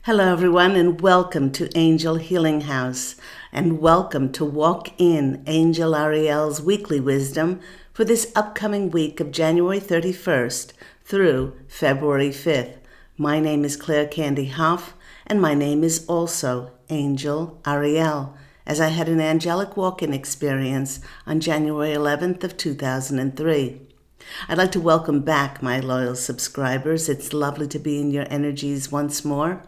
Hello everyone, and welcome to Angel Healing House, and welcome to Walk In Angel Ariel's weekly wisdom for this upcoming week of January 31st through February 5th. My name is Claire Candy Hoff, and my name is also Angel Ariel, as I had an angelic walk-in experience on January 11th of 2003. I'd like to welcome back my loyal subscribers. It's lovely to be in your energies once more.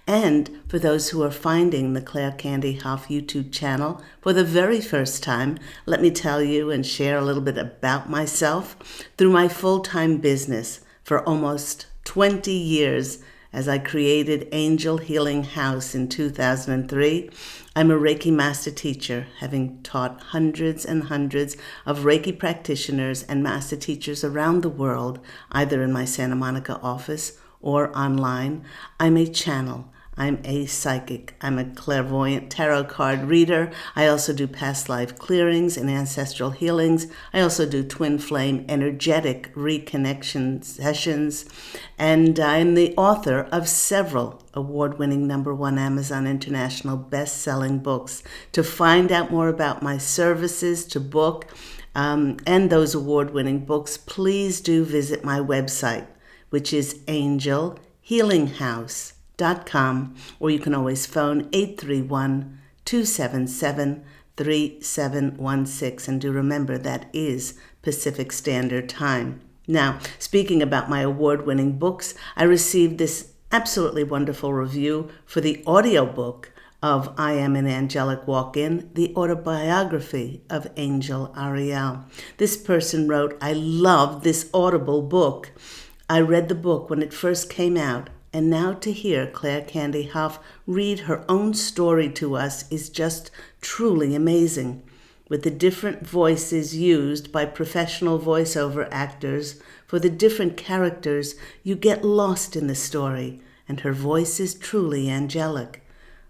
And for those who are finding the Claire Candy Hoff YouTube channel for the very first time, let me tell you and share a little bit about myself. Through my full-time business for almost 20 years, as I created Angel Healing House in 2003, I'm a Reiki master teacher, having taught hundreds and hundreds of Reiki practitioners and master teachers around the world, either in my Santa Monica office or online. I'm a channel. I'm a psychic. I'm a clairvoyant tarot card reader. I also do past life clearings and ancestral healings. I also do twin flame energetic reconnection sessions. And I'm the author of several award-winning #1 Amazon International best-selling books. To find out more about my services, to book, and those award-winning books, please do visit my website, which is angelhealinghouse.com, or you can always phone 831-277-3716, and do remember that is Pacific Standard Time. Now, speaking about my award-winning books, I received this absolutely wonderful review for the audiobook of I Am an Angelic Walk-In, the autobiography of Angel Ariel. This person wrote, "I love this Audible book. I read the book when it first came out, and now to hear Claire Candy Hoff read her own story to us is just truly amazing. With the different voices used by professional voiceover actors for the different characters, you get lost in the story, and her voice is truly angelic.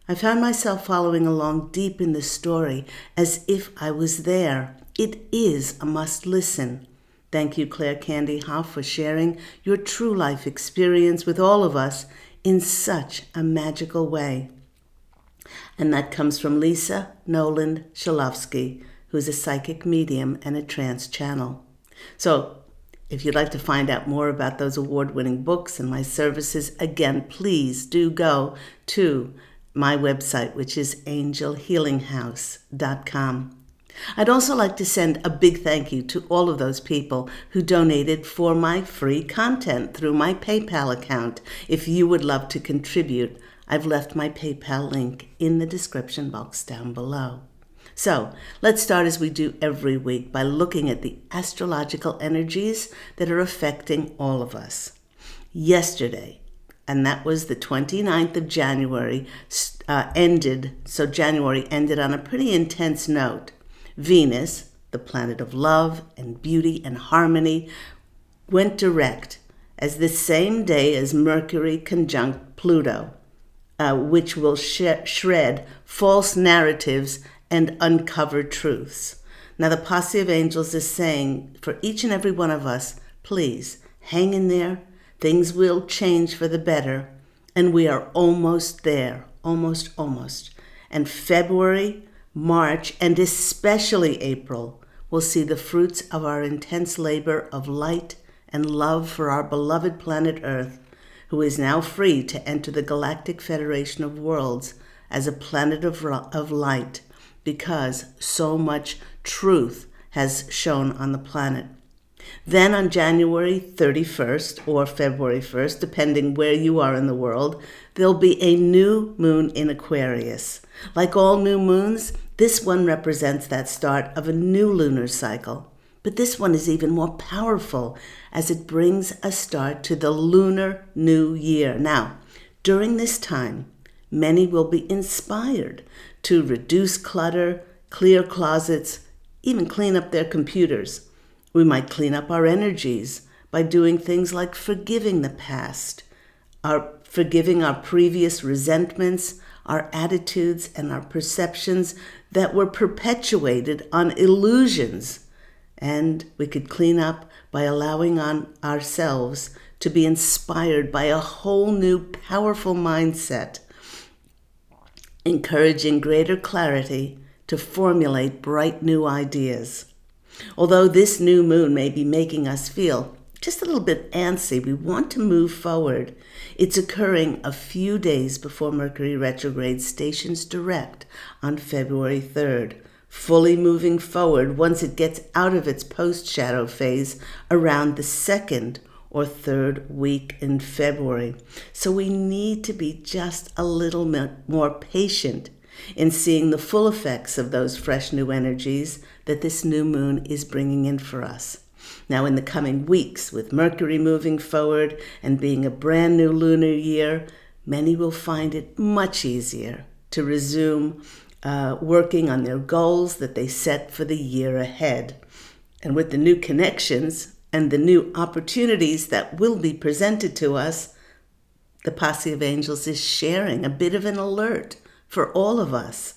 I found myself following along deep in the story as if I was there. It is a must listen. Thank you, Claire Candy Hoff, for sharing your true life experience with all of us in such a magical way." And that comes from Lisa Noland Shalovsky, who's a psychic medium and a trance channel. So if you'd like to find out more about those award-winning books and my services, again, please do go to my website, which is angelhealinghouse.com. I'd also like to send a big thank you to all of those people who donated for my free content through my PayPal account. If you would love to contribute, I've left my PayPal link in the description box down below. So let's start, as we do every week, by looking at the astrological energies that are affecting all of us. Yesterday, and that was the 29th of January, January ended on a pretty intense note. Venus, the planet of love and beauty and harmony, went direct as the same day as Mercury conjunct Pluto, which will shred false narratives and uncover truths. Now, the posse of angels is saying for each and every one of us, please hang in there. Things will change for the better, and we are almost there, almost. And February, March, and especially April will see the fruits of our intense labor of light and love for our beloved planet Earth, who is now free to enter the Galactic Federation of Worlds as a planet of light, because so much truth has shone on the planet. Then on January 31st or February 1st, depending where you are in the world, there'll be a new moon in Aquarius. Like all new moons, this one represents that start of a new lunar cycle. But this one is even more powerful as it brings a start to the lunar new year. Now, during this time, many will be inspired to reduce clutter, clear closets, even clean up their computers. We might clean up our energies by doing things like forgiving the past, forgiving our previous resentments, our attitudes, and our perceptions that were perpetuated on illusions. And we could clean up by allowing on ourselves to be inspired by a whole new powerful mindset, encouraging greater clarity to formulate bright new ideas. Although this new moon may be making us feel just a little bit antsy, we want to move forward. It's occurring a few days before Mercury retrograde stations direct on February 3rd, fully moving forward once it gets out of its post-shadow phase around the 2nd or 3rd week in February. So we need to be just a little more patient in seeing the full effects of those fresh new energies that this new moon is bringing in for us. Now, in the coming weeks, with Mercury moving forward and being a brand new lunar year, many will find it much easier to resume working on their goals that they set for the year ahead. And with the new connections and the new opportunities that will be presented to us, the Posse of Angels is sharing a bit of an alert for all of us,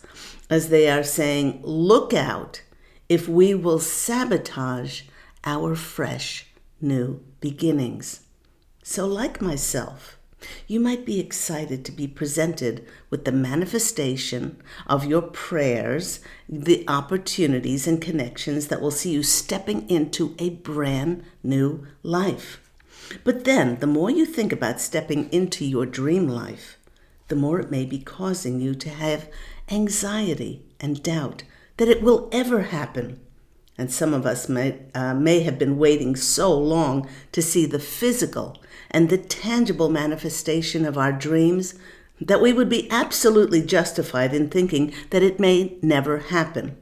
as they are saying, look out if we will sabotage our fresh new beginnings. So like myself, you might be excited to be presented with the manifestation of your prayers, the opportunities and connections that will see you stepping into a brand new life. But then, the more you think about stepping into your dream life, the more it may be causing you to have anxiety and doubt that it will ever happen. And some of us may have been waiting so long to see the physical and the tangible manifestation of our dreams that we would be absolutely justified in thinking that it may never happen.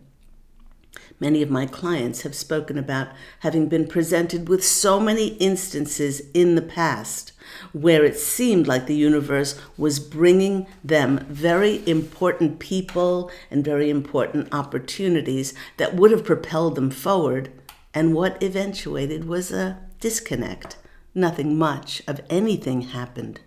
Many of my clients have spoken about having been presented with so many instances in the past where it seemed like the universe was bringing them very important people and very important opportunities that would have propelled them forward, and what eventuated was a disconnect. Nothing much of anything happened.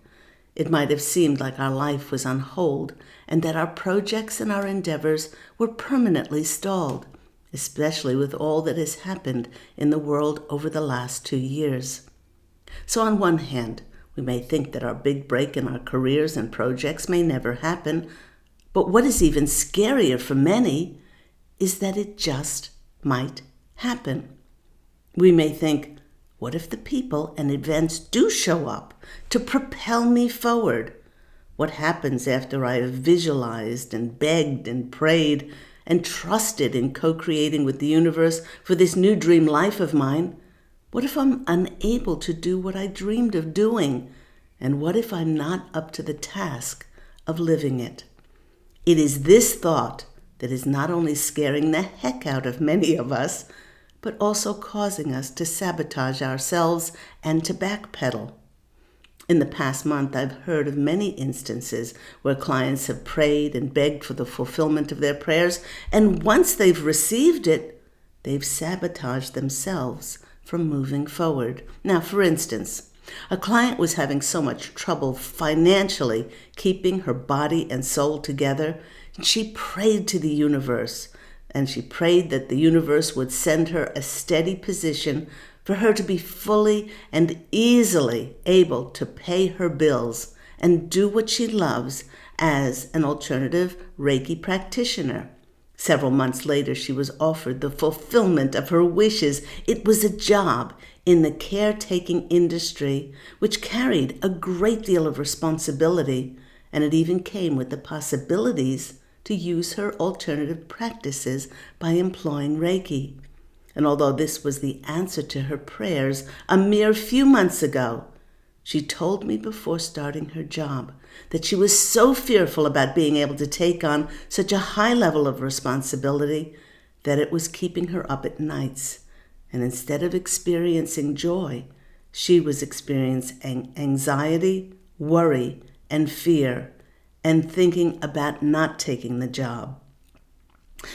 It might have seemed like our life was on hold and that our projects and our endeavors were permanently stalled, especially with all that has happened in the world over the last 2 years. So on one hand, we may think that our big break in our careers and projects may never happen, but what is even scarier for many is that it just might happen. We may think, what if the people and events do show up to propel me forward? What happens after I have visualized and begged and prayed and trusted in co-creating with the universe for this new dream life of mine? What if I'm unable to do what I dreamed of doing? And what if I'm not up to the task of living it? It is this thought that is not only scaring the heck out of many of us, but also causing us to sabotage ourselves and to backpedal. In the past month, I've heard of many instances where clients have prayed and begged for the fulfillment of their prayers, and once they've received it, they've sabotaged themselves from moving forward. Now, for instance, a client was having so much trouble financially keeping her body and soul together, and she prayed to the universe, and she prayed that the universe would send her a steady position for her to be fully and easily able to pay her bills and do what she loves as an alternative Reiki practitioner. Several months later, she was offered the fulfillment of her wishes. It was a job in the caretaking industry, which carried a great deal of responsibility, and it even came with the possibilities to use her alternative practices by employing Reiki. And although this was the answer to her prayers a mere few months ago, she told me before starting her job that she was so fearful about being able to take on such a high level of responsibility that it was keeping her up at nights. And instead of experiencing joy, she was experiencing anxiety, worry, and fear, and thinking about not taking the job.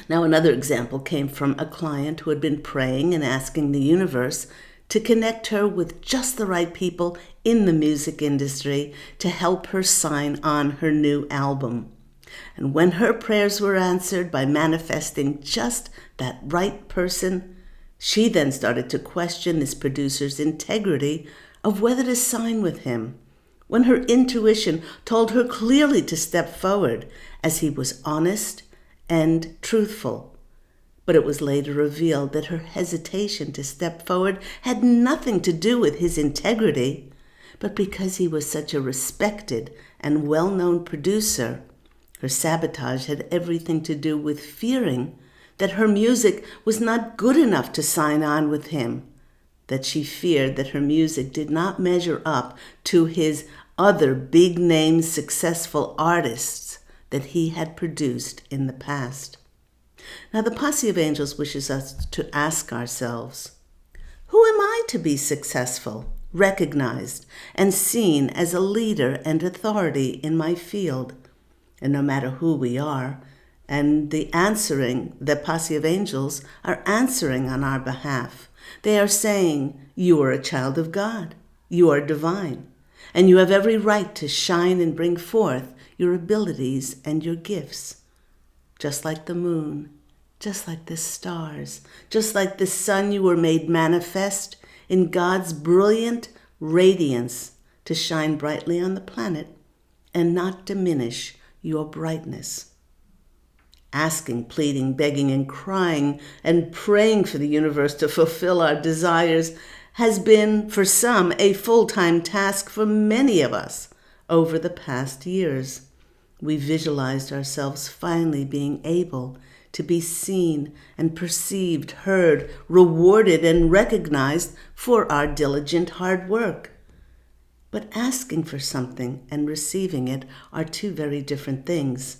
Now, another example came from a client who had been praying and asking the universe to connect her with just the right people in the music industry to help her sign on her new album. And when her prayers were answered by manifesting just that right person, she then started to question this producer's integrity of whether to sign with him, when her intuition told her clearly to step forward as he was honest and truthful. But it was later revealed that her hesitation to step forward had nothing to do with his integrity, but because he was such a respected and well-known producer, her sabotage had everything to do with fearing that her music was not good enough to sign on with him, that she feared that her music did not measure up to his other big-name successful artists that he had produced in the past. Now, the Posse of Angels wishes us to ask ourselves, who am I to be successful, recognized, and seen as a leader and authority in my field? And no matter who we are, and the Posse of Angels are answering on our behalf. They are saying, you are a child of God, you are divine, and you have every right to shine and bring forth your abilities and your gifts. Just like the moon, just like the stars, just like the sun, you were made manifest in God's brilliant radiance to shine brightly on the planet and not diminish your brightness. Asking, pleading, begging, and crying and praying for the universe to fulfill our desires has been, for some, a full-time task for many of us over the past years. We visualized ourselves finally being able to be seen and perceived, heard, rewarded, and recognized for our diligent hard work. But asking for something and receiving it are two very different things.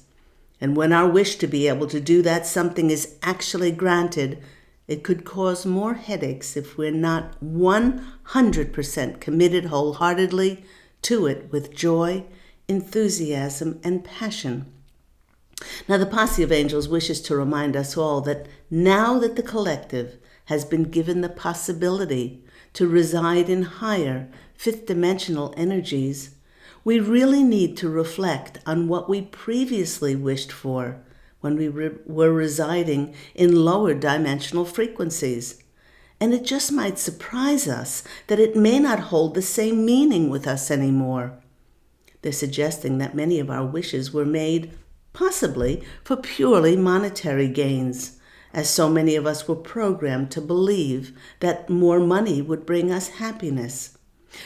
And when our wish to be able to do that something is actually granted, it could cause more headaches if we're not 100% committed wholeheartedly to it with joy, enthusiasm, and passion. Now, the Posse of Angels wishes to remind us all that now that the collective has been given the possibility to reside in higher, fifth-dimensional energies, we really need to reflect on what we previously wished for when we were residing in lower dimensional frequencies. And it just might surprise us that it may not hold the same meaning with us anymore. They're suggesting that many of our wishes were made, possibly, for purely monetary gains, as so many of us were programmed to believe that more money would bring us happiness.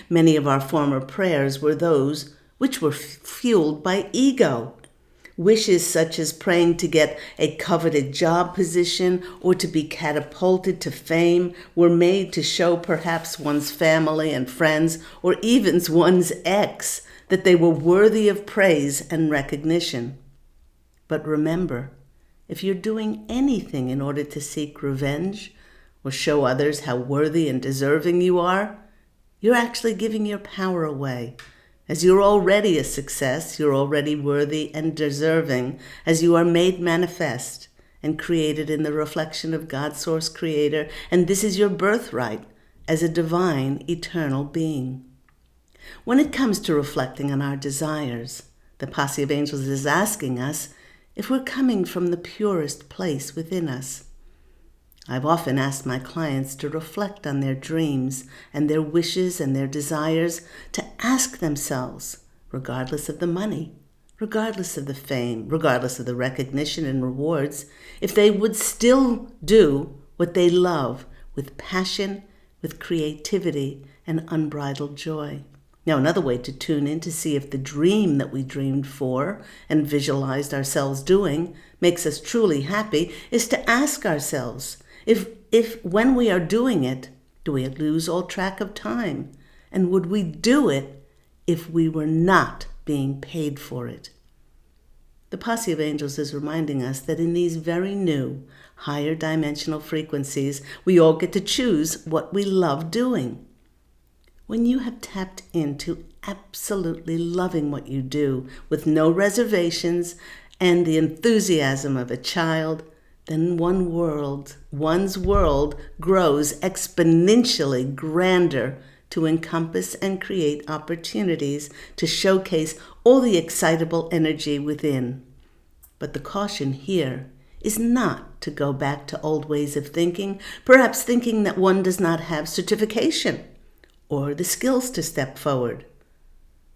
Many of our former prayers were those which were fueled by ego. Wishes such as praying to get a coveted job position or to be catapulted to fame were made to show perhaps one's family and friends or even one's ex that they were worthy of praise and recognition. But remember, if you're doing anything in order to seek revenge or show others how worthy and deserving you are, you're actually giving your power away. As you're already a success, you're already worthy and deserving, as you are made manifest and created in the reflection of God's source creator, and this is your birthright as a divine, eternal being. When it comes to reflecting on our desires, the Posse of Angels is asking us if we're coming from the purest place within us. I've often asked my clients to reflect on their dreams and their wishes and their desires, to ask themselves, regardless of the money, regardless of the fame, regardless of the recognition and rewards, if they would still do what they love with passion, with creativity, and unbridled joy. Now, another way to tune in to see if the dream that we dreamed for and visualized ourselves doing makes us truly happy is to ask ourselves, if when we are doing it, do we lose all track of time? And would we do it if we were not being paid for it? The Posse of Angels is reminding us that in these very new, higher dimensional frequencies, we all get to choose what we love doing. When you have tapped into absolutely loving what you do with no reservations and the enthusiasm of a child, then one's world grows exponentially grander to encompass and create opportunities to showcase all the excitable energy within. But the caution here is not to go back to old ways of thinking, perhaps thinking that one does not have certification or the skills to step forward.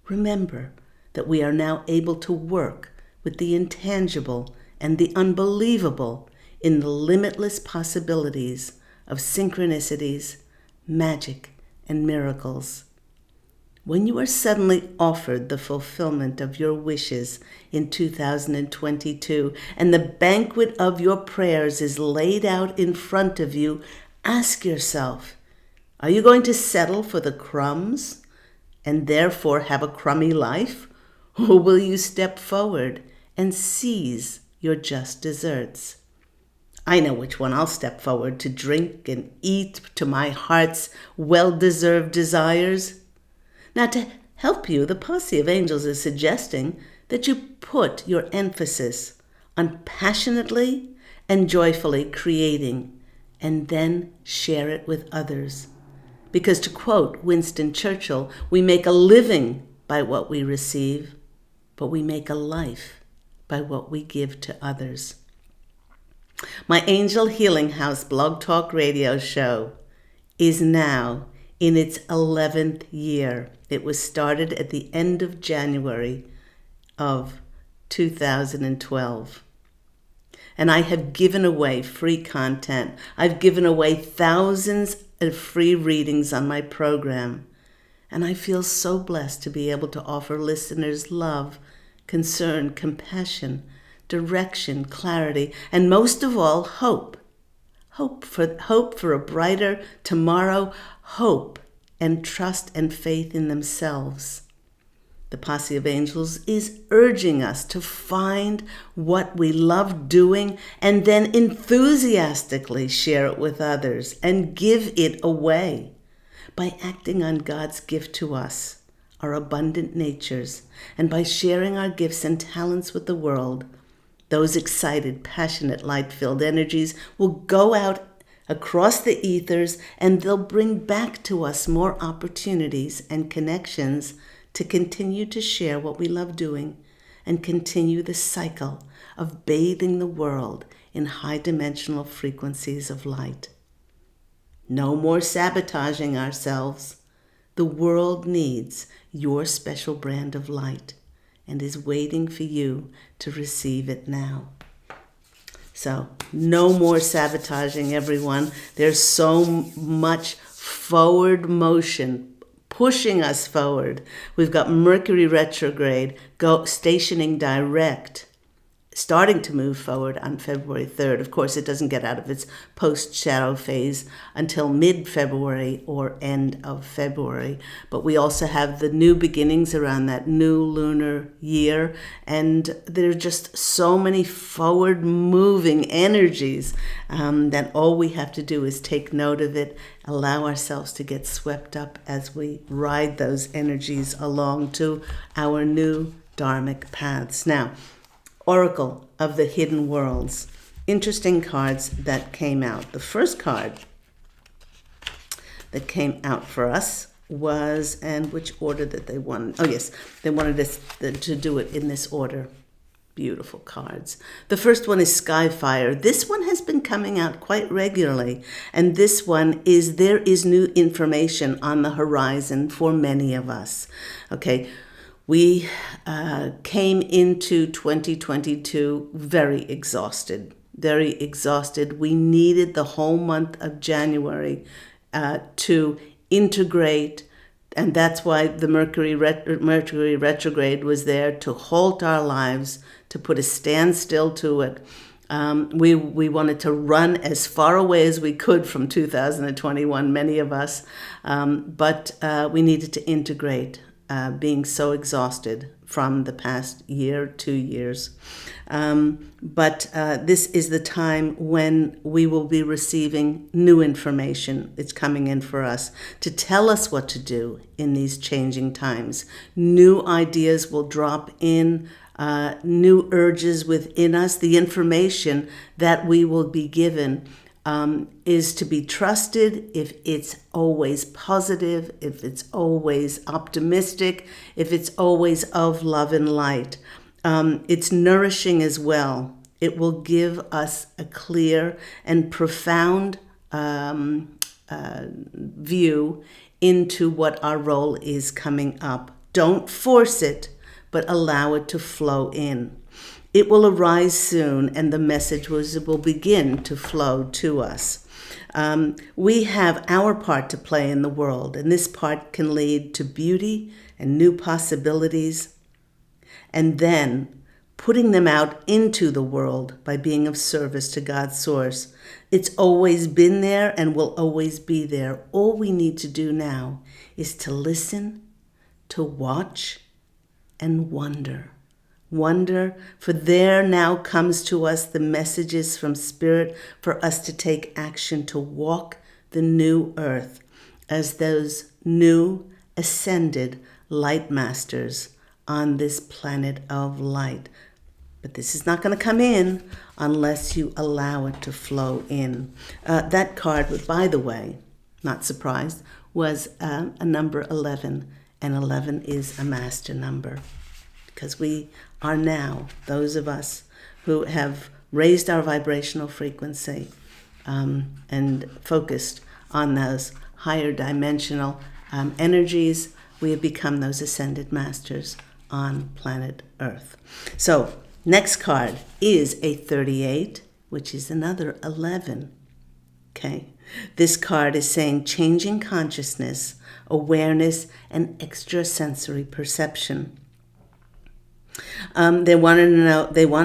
Remember that we are now able to work with the intangible and the unbelievable in the limitless possibilities of synchronicities, magic, and miracles. When you are suddenly offered the fulfillment of your wishes in 2022 and the banquet of your prayers is laid out in front of you, ask yourself, are you going to settle for the crumbs and therefore have a crummy life? Or will you step forward and seize your just desserts? I know which one I'll step forward to drink and eat to my heart's well-deserved desires. Now, to help you, the posse of angels is suggesting that you put your emphasis on passionately and joyfully creating and then share it with others. Because to quote Winston Churchill, we make a living by what we receive, but we make a life by what we give to others. My Angel Healing House Blog Talk Radio show is now in its 11th year. It was started at the end of January of 2012. And I have given away free content. I've given away thousands of free readings on my program. And I feel so blessed to be able to offer listeners love, concern, compassion, direction, clarity, and most of all, hope. Hope for a brighter tomorrow, hope and trust and faith in themselves. The posse of angels is urging us to find what we love doing and then enthusiastically share it with others and give it away by acting on God's gift to us, our abundant natures, and by sharing our gifts and talents with the world. Those excited, passionate, light-filled energies will go out across the ethers and they'll bring back to us more opportunities and connections to continue to share what we love doing and continue the cycle of bathing the world in high-dimensional frequencies of light. No more sabotaging ourselves. The world needs your special brand of light and is waiting for you to receive it now. So, no more sabotaging, everyone. There's so much forward motion pushing us forward. We've got Mercury retrograde stationing direct, starting to move forward on February 3rd. Of course, it doesn't get out of its post-shadow phase until mid-February or end of February. But we also have the new beginnings around that new lunar year. And there are just so many forward-moving energies that all we have to do is take note of it, allow ourselves to get swept up as we ride those energies along to our new dharmic paths. Now, Oracle of the Hidden Worlds. Interesting cards that came out. The first card that came out for us was, and which order that they wanted? Oh yes, they wanted us to do it in this order. Beautiful cards. The first one is Skyfire. This one has been coming out quite regularly, and this one is there is new information on the horizon for many of us. Okay. We came into 2022 very exhausted. We needed the whole month of January to integrate, and that's why the Mercury retrograde was there to halt our lives, to put a standstill to it. We wanted to run as far away as we could from 2021, many of us, but we needed to integrate. Being so exhausted from the past year, 2 years. But this is the time when we will be receiving new information. It's coming in for us to tell us what to do in these changing times. New ideas will drop in, new urges within us. The information that we will be given is to be trusted if it's always positive, if it's always optimistic, if it's always of love and light. It's nourishing as well. It will give us a clear and profound view into what our role is coming up. Don't force it, but allow it to flow in. It will arise soon, and the message will begin to flow to us. We have our part to play in the world, and this part can lead to beauty and new possibilities, and then putting them out into the world by being of service to God's source. It's always been there and will always be there. All we need to do now is to listen, to watch, and wonder. Wonder, for there now comes to us the messages from Spirit for us to take action to walk the new earth as those new ascended light masters on this planet of light. But this is not going to come in unless you allow it to flow in. That card, by the way, not surprised, was a number 11, and 11 is a master number. Because we are now, those of us who have raised our vibrational frequency and focused on those higher dimensional energies, we have become those ascended masters on planet Earth. So, next card is a 38, which is another 11. Okay. This card is saying changing consciousness, awareness, and extrasensory perception. They want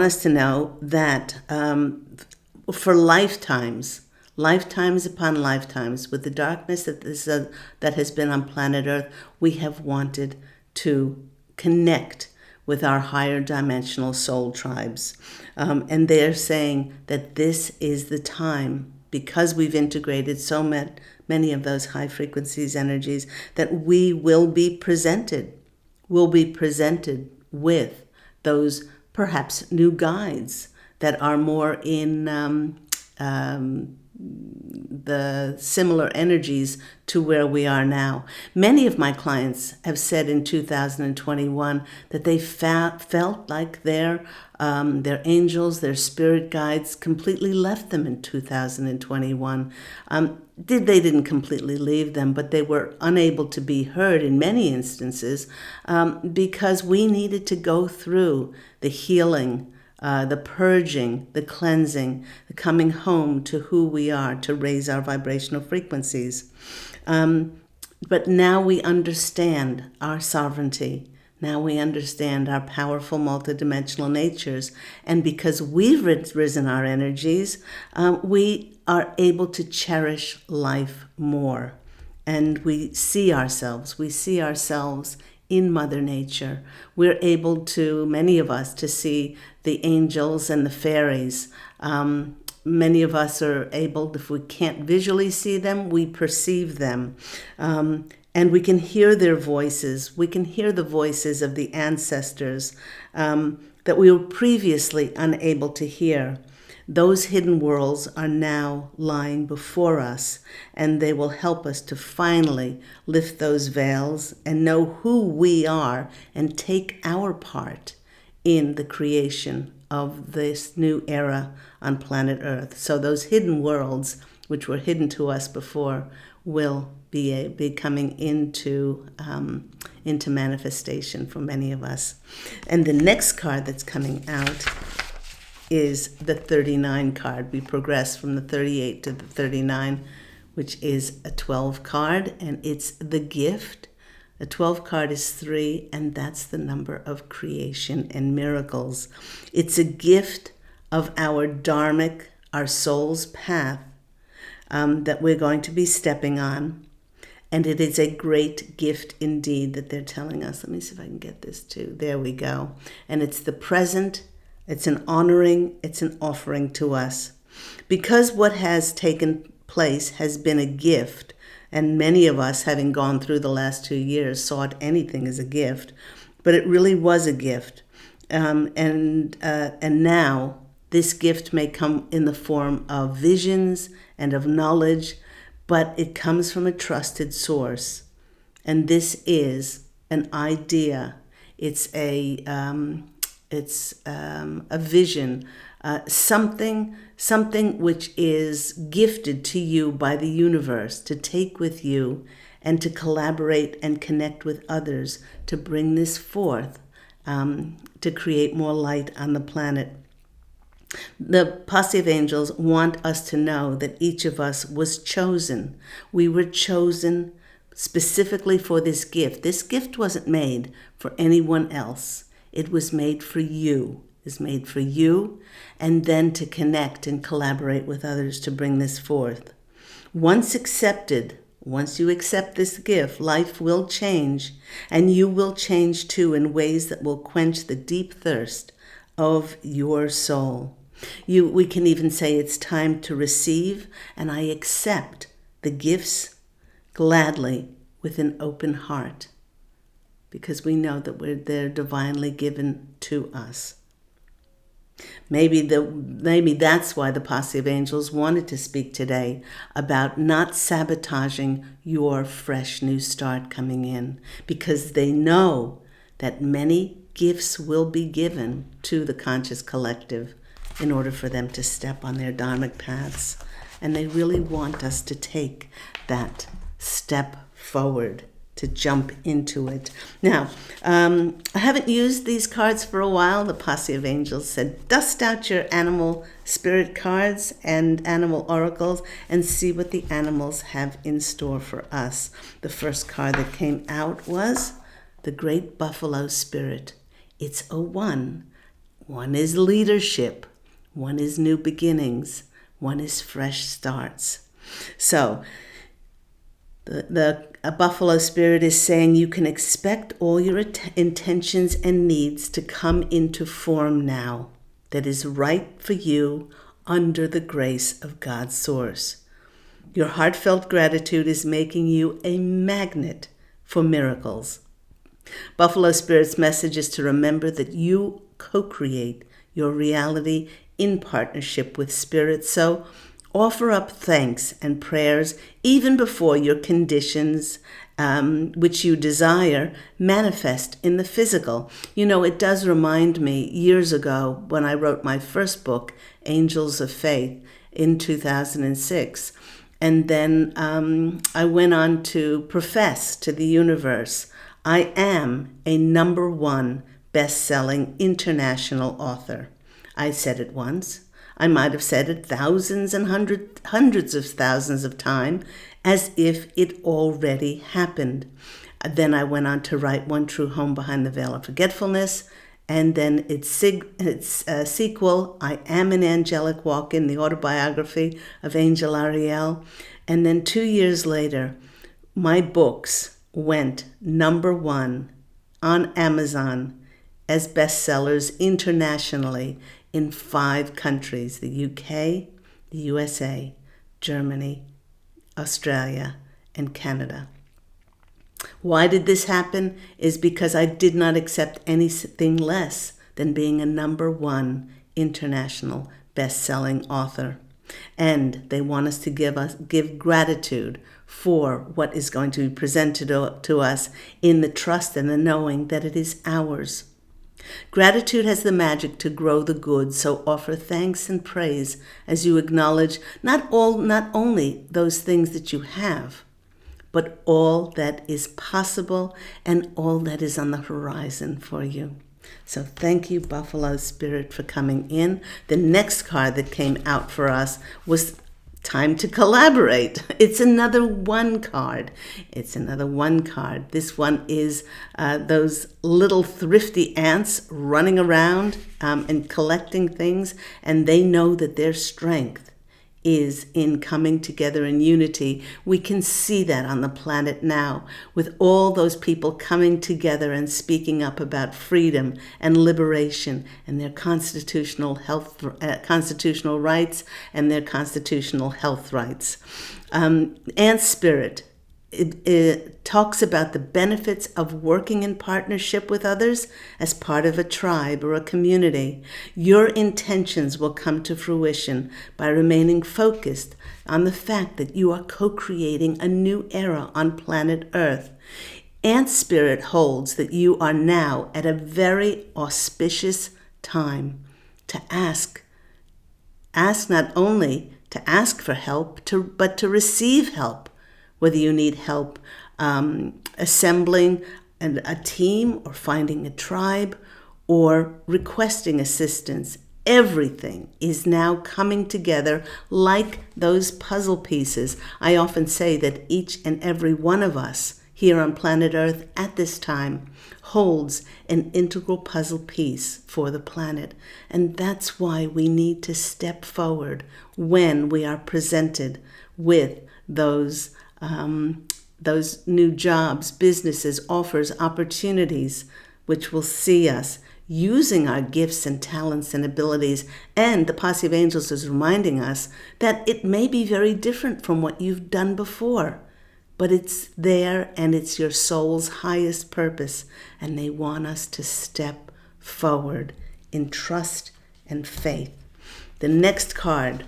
us to know that for lifetimes upon lifetimes, with the darkness that has been on planet Earth, we have wanted to connect with our higher dimensional soul tribes. And they're saying that this is the time, because we've integrated so many of those high frequencies energies, that we will be presented with those perhaps new guides that are more in the similar energies to where we are now. Many of my clients have said in 2021 that they felt like their angels, their spirit guides completely left them in 2021. They didn't completely leave them, but they were unable to be heard in many instances because we needed to go through the healing, the purging, the cleansing, the coming home to who we are to raise our vibrational frequencies. But now we understand our sovereignty. Now we understand our powerful multidimensional natures. And because we've risen our energies, we are able to cherish life more. And we see ourselves in Mother Nature. We're able to, many of us, to see the angels and the fairies. Many of us are able, if we can't visually see them, we perceive them. And we can hear their voices. We can hear the voices of the ancestors that we were previously unable to hear. Those hidden worlds are now lying before us, and they will help us to finally lift those veils and know who we are and take our part in the creation of this new era on planet Earth. So those hidden worlds, which were hidden to us before, will be coming into manifestation for many of us. And the next card that's coming out is the 39 card. We progress from the 38 to the 39, which is a 12 card, and it's the gift. A 12 card is 3, and that's the number of creation and miracles. It's a gift of our dharmic, our soul's path that we're going to be stepping on. And it is a great gift indeed that they're telling us. Let me see if I can get this too. There we go. And it's the present. It's an honoring, it's an offering to us. Because what has taken place has been a gift, and many of us, having gone through the last 2 years, sought anything as a gift, but it really was a gift. And now this gift may come in the form of visions and of knowledge, but it comes from a trusted source. And this is an idea. It's a vision, something which is gifted to you by the universe to take with you and to collaborate and connect with others to bring this forth, to create more light on the planet. The posse of angels want us to know that each of us was chosen. We were chosen specifically for this gift. This gift wasn't made for anyone else. It was made for you. It's made for you, and then to connect and collaborate with others to bring this forth. Once you accept this gift, life will change, and you will change too in ways that will quench the deep thirst of your soul. We can even say it's time to receive, and I accept the gifts gladly with an open heart, because we know that they're divinely given to us. Maybe that's why the posse of angels wanted to speak today about not sabotaging your fresh new start coming in, because they know that many gifts will be given to the conscious collective in order for them to step on their dharmic paths. And they really want us to take that step forward, to jump into it. Now, I haven't used these cards for a while. The posse of angels said, dust out your animal spirit cards and animal oracles and see what the animals have in store for us. The first card that came out was the Great Buffalo Spirit. It's a 1. 1 is leadership. 1 is new beginnings. 1 is fresh starts. So a buffalo spirit is saying you can expect all your intentions and needs to come into form now that is right for you under the grace of God's source. Your heartfelt gratitude is making you a magnet for miracles. Buffalo Spirit's message is to remember that you co-create your reality in partnership with Spirit. So offer up thanks and prayers even before your conditions, which you desire, manifest in the physical. You know, it does remind me years ago when I wrote my first book, Angels of Faith, in 2006. And then I went on to profess to the universe, I am a #1 best-selling international author. I said it once. I might have said it thousands and hundreds of thousands of times, as if it already happened. Then I went on to write One True Home Behind the Veil of Forgetfulness, and then its sequel, I Am an Angelic Walk-In, the autobiography of Angel Ariel. And then 2 years later, my books went #1 on Amazon as bestsellers internationally in 5 countries, the UK, the USA, Germany, Australia, and Canada. Why did this happen? Is because I did not accept anything less than being a #1 international best-selling author. And they want us to give gratitude for what is going to be presented to us in the trust and the knowing that it is ours. Gratitude has the magic to grow the good, so offer thanks and praise as you acknowledge not only those things that you have, but all that is possible and all that is on the horizon for you. So thank you, Buffalo Spirit, for coming in. The next card that came out for us was time to collaborate. It's another 1 card. This one is those little thrifty ants running around and collecting things, and they know that their strength is in coming together in unity. We can see that on the planet now, with all those people coming together and speaking up about freedom and liberation and their constitutional rights and their constitutional health rights. Ant Spirit, it talks about the benefits of working in partnership with others as part of a tribe or a community. Your intentions will come to fruition by remaining focused on the fact that you are co-creating a new era on planet Earth. Ant Spirit holds that you are now at a very auspicious time to ask not only to ask for help, but to receive help. Whether you need help assembling a team or finding a tribe or requesting assistance. Everything is now coming together like those puzzle pieces. I often say that each and every one of us here on planet Earth at this time holds an integral puzzle piece for the planet. And that's why we need to step forward when we are presented with those new jobs, businesses, offers, opportunities, which will see us using our gifts and talents and abilities. And the Posse of Angels is reminding us that it may be very different from what you've done before, but it's there and it's your soul's highest purpose. And they want us to step forward in trust and faith. The next card,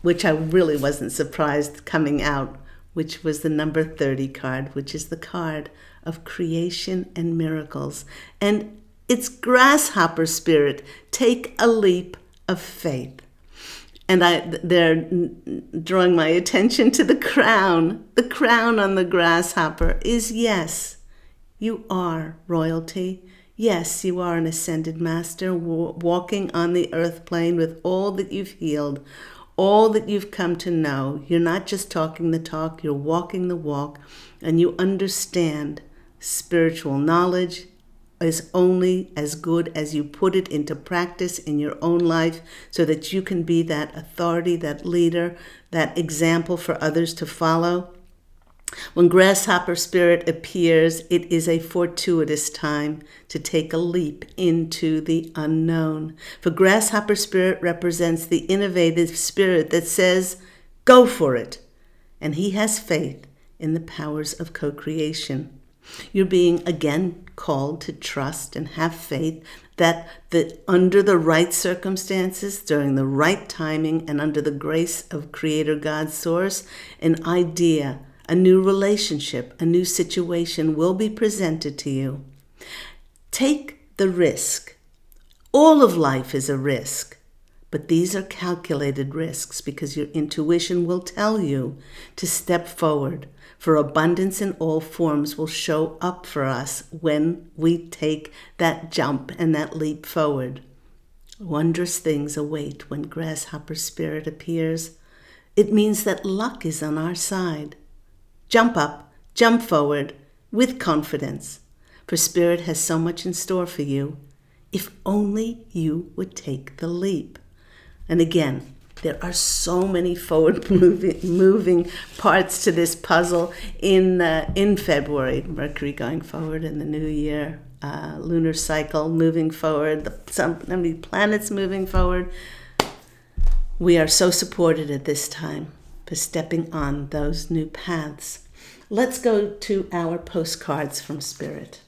which I really wasn't surprised coming out, which was the number 30 card, which is the card of creation and miracles. And it's grasshopper spirit. Take a leap of faith. And they're drawing my attention to the crown. The crown on the grasshopper is yes, you are royalty. Yes, you are an ascended master walking on the earth plane with all that you've healed, all that you've come to know. You're not just talking the talk, you're walking the walk, and you understand spiritual knowledge is only as good as you put it into practice in your own life so that you can be that authority, that leader, that example for others to follow. When grasshopper spirit appears, it is a fortuitous time to take a leap into the unknown. For grasshopper spirit represents the innovative spirit that says, go for it. And he has faith in the powers of co-creation. You're being again called to trust and have faith that under the right circumstances, during the right timing, and under the grace of Creator God's source, an idea, a new relationship, a new situation will be presented to you. Take the risk. All of life is a risk, but these are calculated risks because your intuition will tell you to step forward. For abundance in all forms will show up for us when we take that jump and that leap forward. Wondrous things await when grasshopper spirit appears. It means that luck is on our side. Jump up, jump forward with confidence, for spirit has so much in store for you, if only you would take the leap. And again, there are so many forward moving parts to this puzzle in February. Mercury going forward in the new year, lunar cycle moving forward, many planets moving forward. We are so supported at this time for stepping on those new paths. Let's go to our postcards from Spirit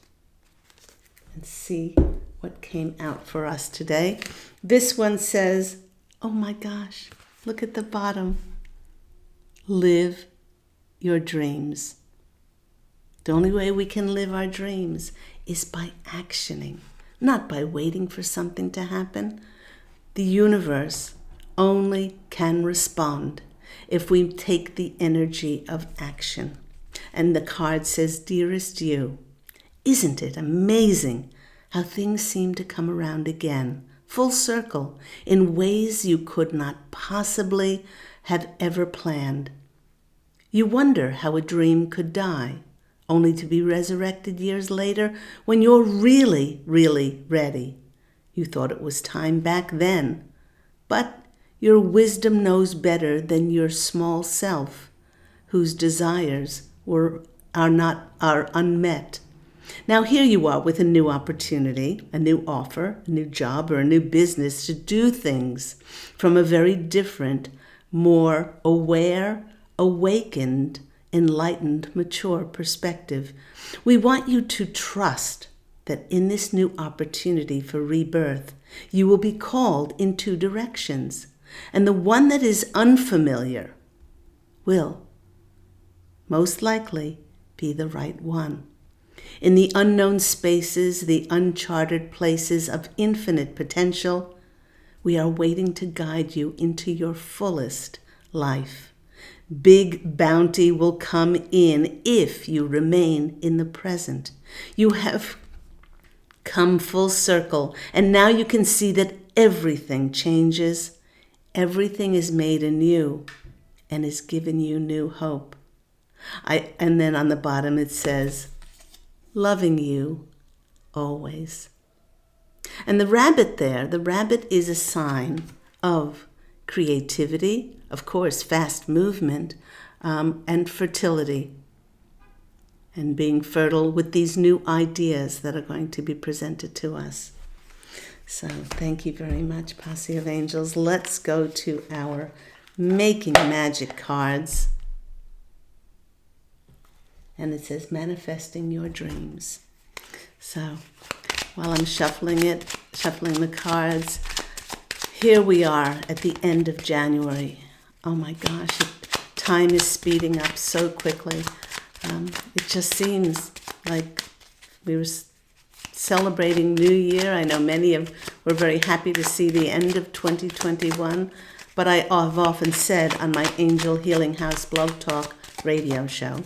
and see what came out for us today. This one says, oh my gosh, look at the bottom. Live your dreams. The only way we can live our dreams is by actioning, not by waiting for something to happen. The universe only can respond if we take the energy of action. And the card says, dearest you, isn't it amazing how things seem to come around again? Full circle, in ways you could not possibly have ever planned. You wonder how a dream could die, only to be resurrected years later when you're really, really ready. You thought it was time back then, but your wisdom knows better than your small self, whose desires are unmet. Now here you are with a new opportunity, a new offer, a new job, or a new business to do things from a very different, more aware, awakened, enlightened, mature perspective. We want you to trust that in this new opportunity for rebirth, you will be called in two directions, and the one that is unfamiliar will most likely be the right one. In the unknown spaces, the uncharted places of infinite potential, we are waiting to guide you into your fullest life. Big bounty will come in if you remain in the present. You have come full circle, and now you can see that everything changes. Everything is made anew and is given you new hope. And then on the bottom it says, loving you always. And the rabbit there, the rabbit is a sign of creativity, of course, fast movement, and fertility, and being fertile with these new ideas that are going to be presented to us. So thank you very much, Posse of Angels. Let's go to our Making Magic cards. And it says, manifesting your dreams. So while I'm shuffling the cards, here we are at the end of January. Oh my gosh, time is speeding up so quickly. It just seems like we were celebrating New Year. I know we're very happy to see the end of 2021, but I have often said on my Angel Healing House Blog Talk radio show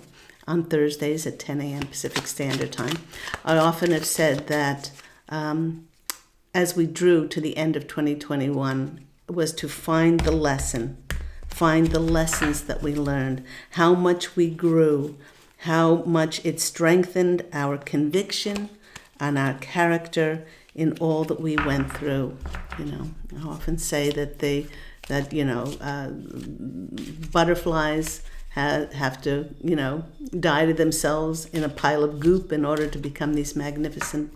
on Thursdays at 10 a.m. Pacific Standard Time, I often have said that as we drew to the end of 2021, was to find the lessons that we learned, how much we grew, how much it strengthened our conviction and our character in all that we went through. I often say that butterflies have to, die to themselves in a pile of goop in order to become these magnificent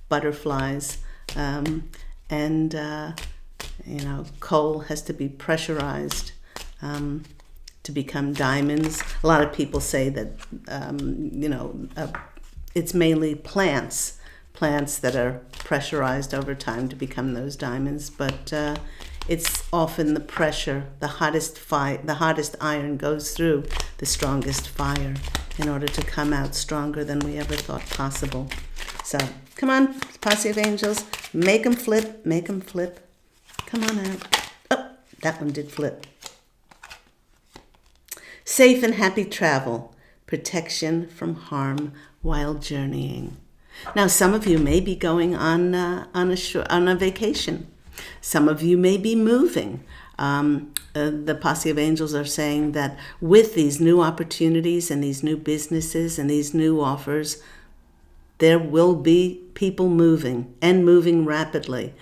butterflies. Coal has to be pressurized to become diamonds. A lot of people say that, it's mainly plants that are pressurized over time to become those diamonds, but it's often the pressure, the hottest iron goes through the strongest fire in order to come out stronger than we ever thought possible. So come on, Posse of Angels, make them flip. Come on out. Oh, that one did flip. Safe and happy travel, protection from harm while journeying. Now, some of you may be going on a vacation. Some of you may be moving. The Posse of Angels are saying that with these new opportunities and these new businesses and these new offers, there will be people moving and moving rapidly.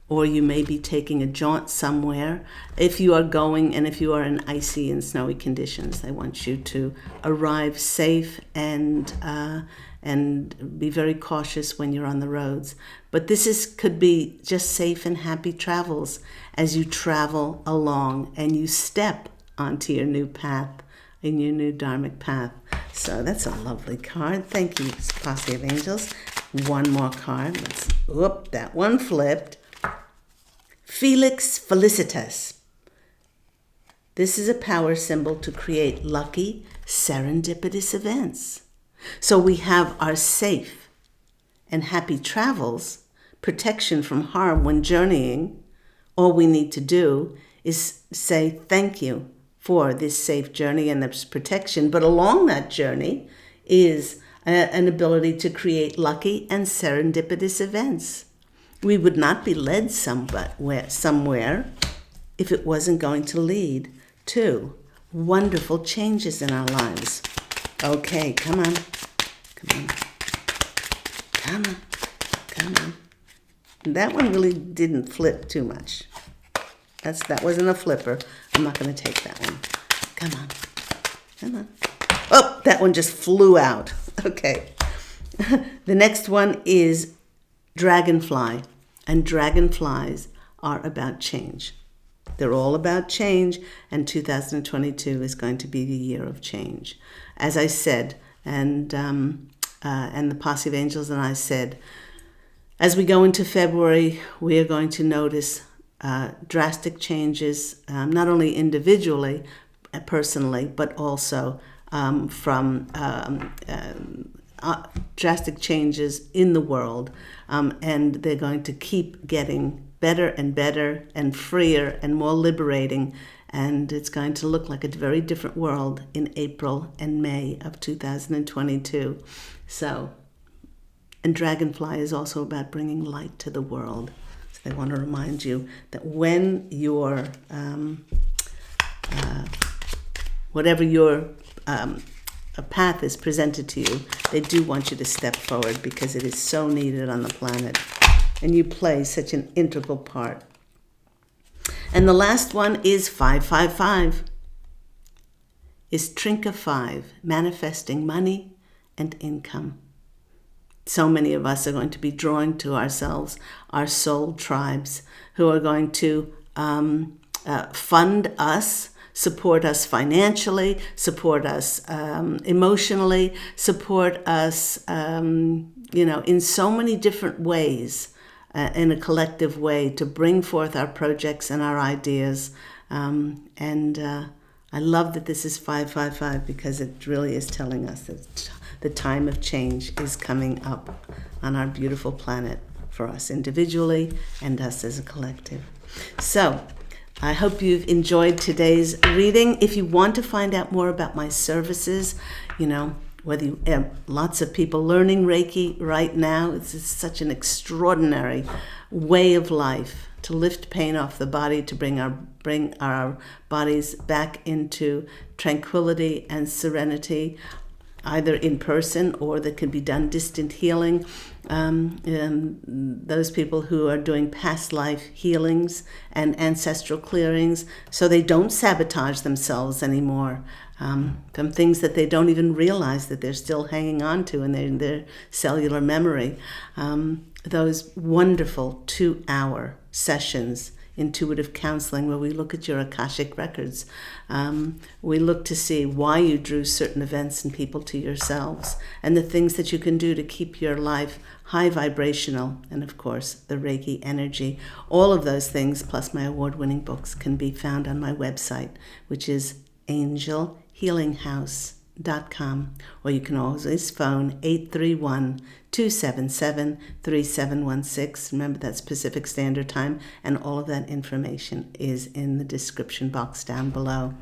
Or you may be taking a jaunt somewhere. If you are going and if you are in icy and snowy conditions, they want you to arrive safe and be very cautious when you're on the roads. But could be just safe and happy travels as you travel along and you step onto your new path, in your new dharmic path. So that's a lovely card. Thank you, Posse of Angels. One more card. That one flipped. Felix Felicitas. This is a power symbol to create lucky, serendipitous events. So we have our safe and happy travels, protection from harm when journeying. All we need to do is say thank you for this safe journey and this protection. But along that journey is an ability to create lucky and serendipitous events. We would not be led somewhere if it wasn't going to lead to wonderful changes in our lives. Okay, come on. That one really didn't flip too much. That wasn't a flipper. I'm not going to take that one. Come on. Oh, that one just flew out. Okay. The next one is dragonfly, and dragonflies are about change. They're all about change, and 2022 is going to be the year of change. As I said, and the Posse of Angels and I said, as we go into February, we are going to notice drastic changes, not only individually, personally, but also from drastic changes in the world, and they're going to keep getting better and freer and more liberating and it's going to look like a very different world in April and May of 2022. So, and Dragonfly is also about bringing light to the world. So they want to remind you that when your whatever your a path is presented to you, they do want you to step forward because it is so needed on the planet. And you play such an integral part. And the last one is 555. Is Trinca 5, manifesting money and income. So many of us are going to be drawing to ourselves our soul tribes who are going to fund us, support us financially, support us emotionally, support us, in so many different ways, in a collective way, to bring forth our projects and our ideas. I love that this is 555 because it really is telling us that the time of change is coming up on our beautiful planet for us individually and us as a collective. So, I hope you've enjoyed today's reading. If you want to find out more about my services, whether you have lots of people learning Reiki right now, it's such an extraordinary way of life to lift pain off the body, to bring our bodies back into tranquility and serenity, either in person or that can be done distant healing. Those people who are doing past life healings and ancestral clearings so they don't sabotage themselves anymore from things that they don't even realize that they're still hanging on to in their cellular memory. Those wonderful 2-hour sessions, intuitive counseling, where we look at your Akashic records. We look to see why you drew certain events and people to yourselves, and the things that you can do to keep your life high vibrational, and of course, the Reiki energy. All of those things, plus my award-winning books, can be found on my website, which is angelhealinghouse.com, or you can always phone 831-277-3716. Remember, that's Pacific Standard Time, and all of that information is in the description box down below.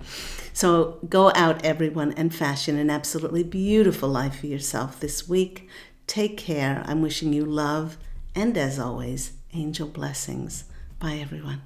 So go out, everyone, and fashion an absolutely beautiful life for yourself this week. Take care. I'm wishing you love, and as always, angel blessings. Bye, everyone.